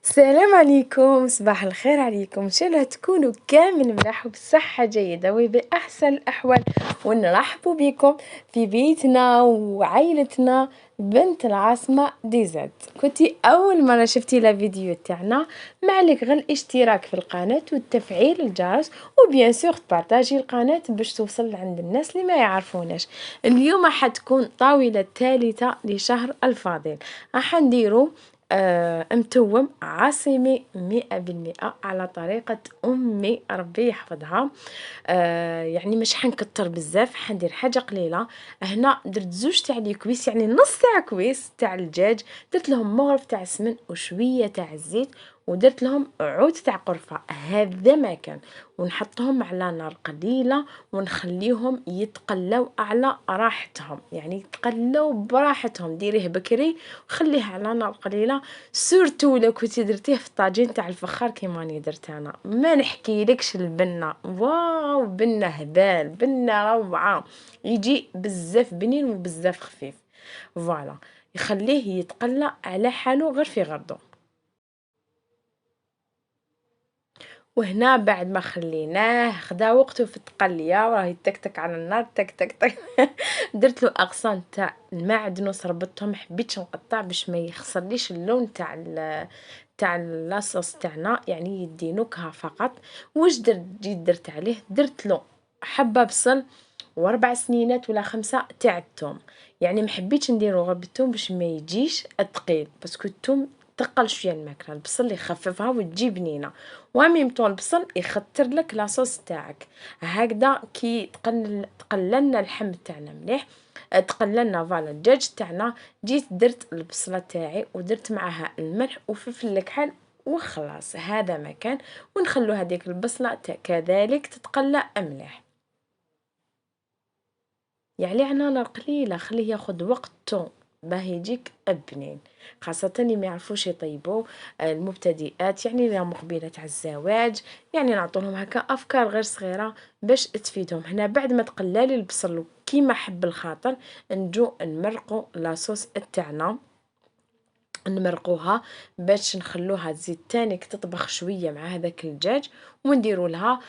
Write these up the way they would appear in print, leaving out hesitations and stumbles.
السلام عليكم، صباح الخير عليكم، إن شاء الله تكونوا كامل ملاح وبصحة جيدة وبأحسن الأحوال، ونرحبوا بكم في بيتنا وعائلتنا بنت العاصمة دي زاد. كنتي أول مرة شفتي الفيديو تاعنا، ما عليك غير الاشتراك في القناة وتفعيل الجرس وبيان سور تبارطاجي القناة باش توصل عند الناس اللي ما يعرفوناش. اليوم حتكون طاولة ثالثة لشهر الفاضل، راح نديرو متوم عاصمي 100% على طريقة أمي ربي يحفظها. يعني مش حنكتر بزاف، حندير حاجة قليلة. هنا درت زوج تاع لي كويس، يعني نص تاع كويس تاع الدجاج، درت لهم مغرف تاع السمن وشوية تاع الزيت، ودرت لهم عود تاع قرفة، هذا ما كان. ونحطهم على نار قليلة ونخليهم يتقلوا على راحتهم، يعني يتقلوا براحتهم، ديريه بكري وخليه على نار قليلة. سورتو لو كنتي درتيه في الطاجين تاع الفخار كيما راني درت انا، ما نحكيلكش البنه، واو بنه هبال، بنه روعه، يجي بزاف بنين وبزاف خفيف. فوالا، يخليه يتقلى على حاله غير في غرضو. وهنا بعد ما خليناه خدا وقته في التقليه وراه يتكتك على النار، تك تك تك درت له اغصان تاع المعدنوس، ربطتهم، حبيتش نقطع باش ما يخسرليش اللون تاع لاصوص تاعنا، يعني يدي نكهه فقط. واش درت عليه، درت له حبه بصل و4 سنينات ولا 5 تاع الثوم، يعني ما حبيتش نديرو غير بالثوم باش ما يجيش ثقيل، باسكو الثوم تقل شويه الماكله، البصل يخففها وتجي بنينه، وميم طون البصل يخطر لك لاصوص تاعك. هكذا كي تقللنا اللحم تاعنا مليح، تقللنا فوالا الدجاج تاعنا، جيت درت البصله تاعي ودرت معاها الملح وفلفل الكحل وخلاص، هذا ما كان. ونخلو هذيك البصله كذلك تتقلى مليح، يعني على نار قليلة، خليه ياخد وقته باه يجيك بنين، خاصة اللي ما يعرفوش يطيبوا، المبتدئات، يعني اللي مقبلات على الزواج، يعني نعطولهم هكا افكار غير صغيرة باش تفيدهم. هنا بعد ما تقلالي البصل كيما حب الخاطر، نجو نمرقوا لاصوص تاعنا، نمرقوها باش نخلوها تزيد تانيك تطبخ شويه مع هذاك الدجاج، ونديروا لها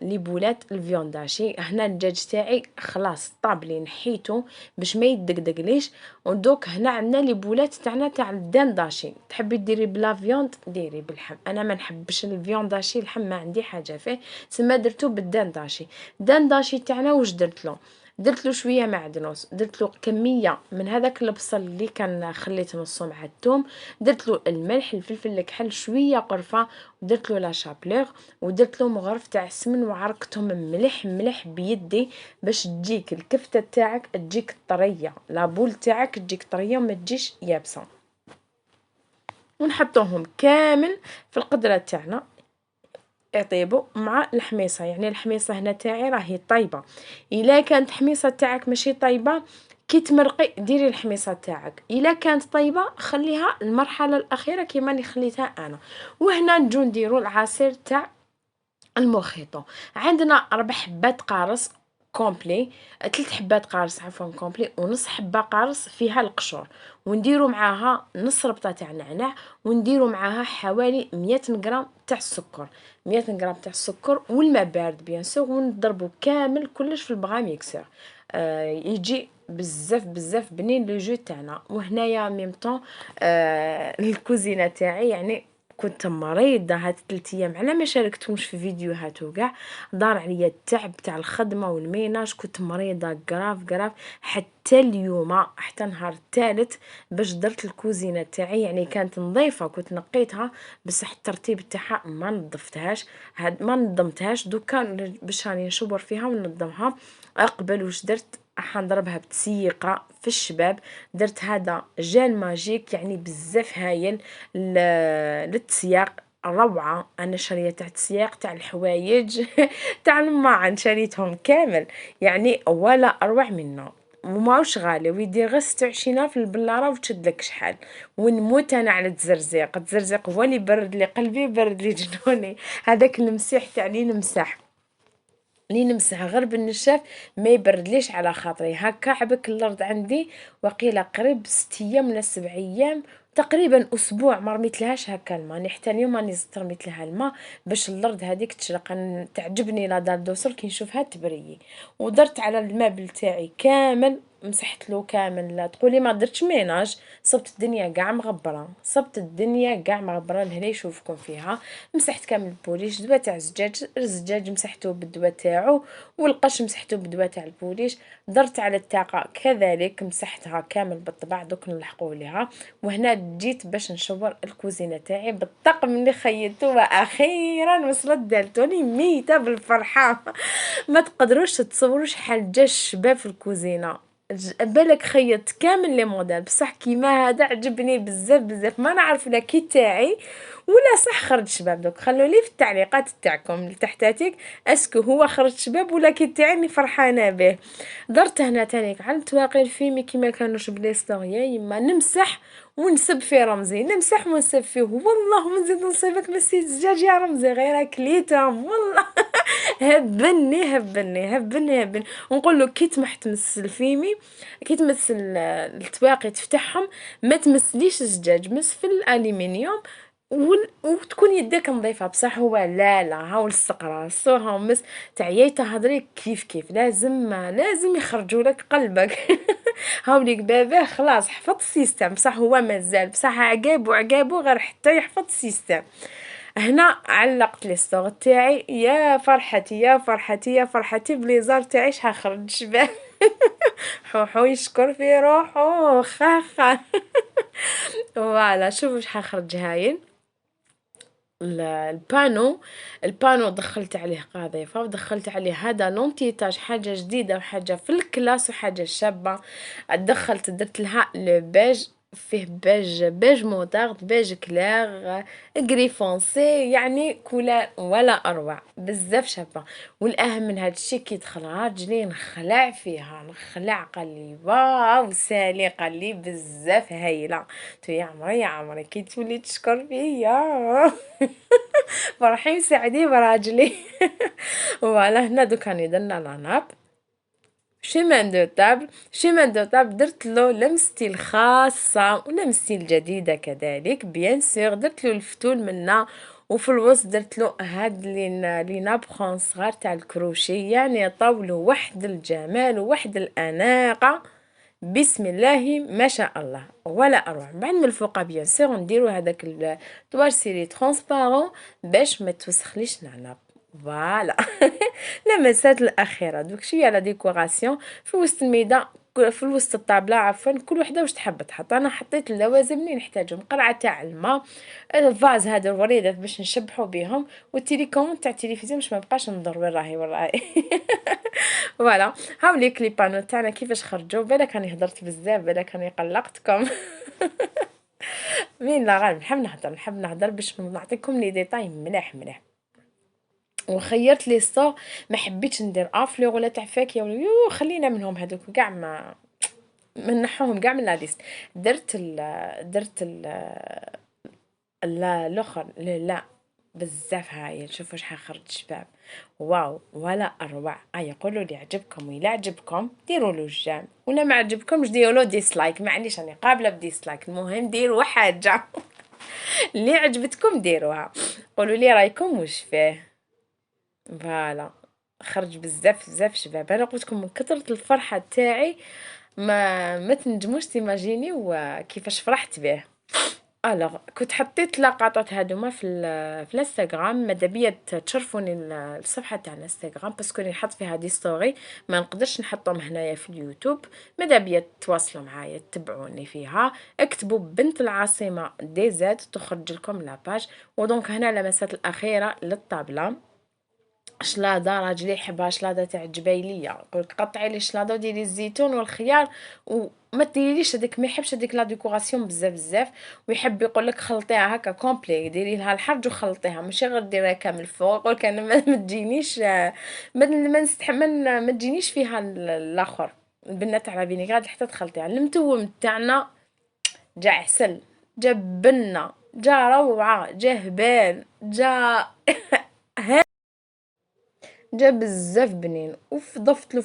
لي بولات الفيونداشي. هنا الدجاج تاعي خلاص طابلي، نحيته باش ما يدقدقليش، ودوك هنا عندنا لي بولات تاعنا تاع الدنداشي، تحبي ديري بلا فيوند ديري باللحم، انا ما نحبش الفيونداشي، اللحم ما عندي حاجه فيه، تسمى درتو بالدنداشي. الدنداشي تاعنا واش درت له، درت له شويه معدنوس، درت له كميه من هذاك البصل اللي كان خليت نصو مع الثوم، درت له الملح، الفلفل الكحل، شويه قرفه، ودرت له لا شابلور، ودرت له مغرف تاع السمن، وعرقتهم مليح مليح بيدي باش تجيك الكفته تاعك تجيك طريه، لابول تاعك تجيك طريه وما تجيش يابسه. ونحطوهم كامل في القدره تاعنا يطيبوا مع الحميصه، يعني الحميصه هنا تاعي راهي طايبه، الا كانت حميصه تاعك ماشي طايبه كي تمرقي ديري الحميصه تاعك، الا كانت طايبه خليها المرحله الاخيره كيما اللي خليتها انا. وهنا نجو نديرو العصير تاع الموخيطو، عندنا 4 حبات قارص كومبلي، 3 حبات قارص عفوا كومبلي، ونص حبه قارص فيها القشور، ونديرو معاها نص ربطه تاع نعناع، ونديرو معاها حوالي 100 غرام تاع السكر، 100 غرام تاع السكر والماء بارد بيان سور، ونضربو كامل كلش في البغا ميكسور، يجي بزاف بزاف بنين لو جو تاعنا. وهنايا ميم طون الكوزينه تاعي، يعني كنت مريضة هاد 3 ايام على ما شاركتهمش في فيديوهات وكاع، دار عليا التعب تاع الخدمة والميناج، كنت مريضة قراف حتى اليوم، حتى نهار الثالث باش درت الكوزينة تاعي، يعني كانت نظيفة، كنت نقيتها بصح الترتيب تاعها ما نظفتهاش، ما نظمتهاش، دوكا باش راني نشبر فيها وننظمها. قبل واش درت، حنضربها بتسيقة في الشباب، درت هذا جال ماجيك يعني بزاف هايل للتسياق، روعة. انا شاريه تاع التسياق تاع الحوايج تاع الماعن، شريتهم كامل، يعني ولا اروع منه، وماهوش غالي، ويدير غير 26 في البلاره وتشدلك شحال. ونموت انا على التزرزيق هو اللي برد لي قلبي، برد لي جنوني، هذاك المسيح تاع لي نمسح. لي نمسح غير بالنشاف، ما يبردليش على خاطري. هكا عبك الأرض عندي وقيلة قريب 6 أيام ولا 7 أيام، تقريبا أسبوع ما رميتلهاش هكا الماء. أنا حتى اليوم راني زدت رميت لها الماء باش الأرض هذيك تشرق. تعجبني لا دار دوسر كي نشوفها تبريي. ودرت على المابل تاعي كامل، مسحت له كامل. لا تقولي ما درتش ميناج، صبت الدنيا قاع مغبره، صبت الدنيا قاع مغبره لهنا يشوفكم فيها. مسحت كامل البوليش، دواء تاع الزجاج مسحته بالدواء تاعو، والقش مسحته بالدواء تاع البوليش. درت على الطاقه كذلك مسحتها كامل بالطبع. دوك نلحقوا ليها. وهنا جيت باش نشور الكوزينه تاعي بالطقم اللي خيطته، واخيرا وصلت دالتوني ميته بالفرحه. ما تقدروش تتصوروا شحال جا الشباب في الكوزينه. بالك خيط كامل لي موديل، بصح كيما هذا عجبني بزاف بزاف. ما نعرف لا كي تاعي ولا صح خرج شباب. دوك خلوا لي في التعليقات تاعكم لتحتاتك اسكو هو خرج شباب ولا كي تاعي اني فرحانه به. درت هنا تاني على واقي الفيلم كيما كانوش بلي ستوريا يما نمسح ونسب في رمزي، نمسح ونسب فيه. والله نزيد نصيبك مسيت الزجاج يا رمزي غير كليتهم والله. هبني هبني هبني هبني. ونقول له كي تمح تمس الفيمي، كي تمس التواقي تفتحهم، ما تمسليش الزجاج، مس في الالومنيوم وتكون يدك نظيفه. بصح هو لا لا، هاو السقرا صوها مس تعيي تهضري كيف كيف، لازم يخرجوا لك قلبك. هاوليك باباه خلاص حفظ السيستم، بصح هو مازال، بصح عقابو غير حتى يحفظ السيستم. هنا علقت لي الصوغ تاعي. يا فرحتي يا فرحتي يا فرحتي بليزار تاعي شحال خرج شباب. حوحو يشكر في روحو خاخا. فوالا شوفوا شحال خرج هايل. البانو، دخلت عليه قاذيفة، ودخلت عليه هذا لونتيتاج، حاجة جديدة وحاجة في الكلاس وحاجة شابة. درت لها لو بيج، فيه بيج موتارد، بيج كلير، غري فونسي، يعني كولار ولا اروع بزاف شابه. والاهم من هذا الشيء كي دخل راجلي نخلع فيها، قال لي واو سالي، قال لي بزاف هايله. تو يا عمري كي تولي تشكر فيا. فرحي مساعدي براجلي. فوالا هنا دوكا راني درنا لاناب شيمان دو تابل درت له لمستي الخاصة ولمستي الجديدة كذلك بيان سور. درت له الفتول منا، وفي الوسط درت له هاد لي نابخون صغار تاع الكروشي، يعني طاولو واحد الجمال وواحد الاناقة. بسم الله ما شاء الله ولا اروع. بعد من الفوق بيان سور نديرو هذاك التوارسيلي ترونسبارون باش ما توسخليش العنب. فوالا. لمسات الاخيره دوك شويه لا ديكوراسيون في وسط الميدان، في وسط الطابله عفوا، كل وحده واش تحب تحط. انا حطيت اللوازم اللي نحتاجهم، قرعه تاع الماء، الفاز هذا الوريدات باش نشبحوا بهم، والتليكوموند تاع التلفزيون باش ما بقاش نضر وين راهي. فوالا. هاوليك لي بانو تاعنا كيفاش خرجوا. بالك راني هضرت بزاف، بالك راني قلقتكم. مين لا غير نحب نهضر باش نعطيكم لي ديتاي مليح مليح. وخيرت لي صور، ما حبيتش ندير افلور ولا تاع فاكهه ولا خلينا منهم هذوك كاع، ما نحوهم كاع من لا ليست. درت لا الاخر لا بزاف هايل. شوفوا شحال خرج شباب، واو ولا اروع. يقولوا لي عجبكم، ولا عجبكم ديروا له جيم، ولا ما عجبكمش ديروا له ديسلايك، معليش راني قابله بديسلايك، المهم ديروا حاجه. اللي عجبتكم ديروها، قولوا لي رايكم واش فيه. فوالا خرج بزاف بزاف شباب. انا قلت لكم من كثره الفرحه تاعي ما تنجموش تيماجينيو كيفاش فرحت به. الوغ كنت حطيت لقطات هادوما في الانستغرام. ماذا بيا تشرفوني الصفحه تاع الانستغرام باسكو راني نحط فيها دي ستوري، ما نقدرش نحطهم هنايا في اليوتيوب. ماذا بيا تواصلوا معايا تتبعوني فيها، اكتبوا بنت العاصمه دي زاد تخرج لكم لاباج. ودونك هنا لمسات الاخيره للطابله. شلاضه راجلي يحبها شلاضه تاع جبيليه، قلت قطعي لي شلاضه وديري الزيتون والخيار، وما ديريليش هذيك، ما يحبش هذيك لا ديكوراسيون بزاف بزاف، ويحب يقول لك خلطيها هكا كومبلي، ديري لها الحرج وخلطيها، ماشي غير ديريها كامل فوق. يقول انا ما تجينيش ما نستحمل، ما تجينيش فيها الاخر البنه تاع لا فينيغراد حتى تخلطيها. المتوم تاعنا جا عسل، جا بنه، جا روعه، جا هبال، جا جا بزاف بنين، ضفت له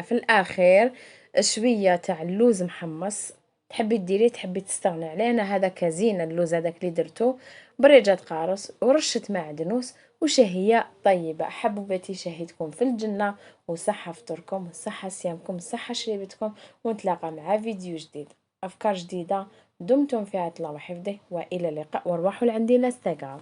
في الأخير شوية تاع اللوز محمص، تحبي ديريه تحبي تستغني عليه، أنا هذا كزينة اللوز هذاك اللي درتو، بريجة قارص ورشة معدنوس وشهية طيبة. حبوباتي شهيتكم في الجنة، وصحة فطوركم وصحة صيامكم وصحة شريبتكم، ونتلاقى مع فيديو جديد، أفكار جديدة. دمتم في عافية الله وحفظه، وإلى اللقاء، وارواحوا لعندي الانستغرام.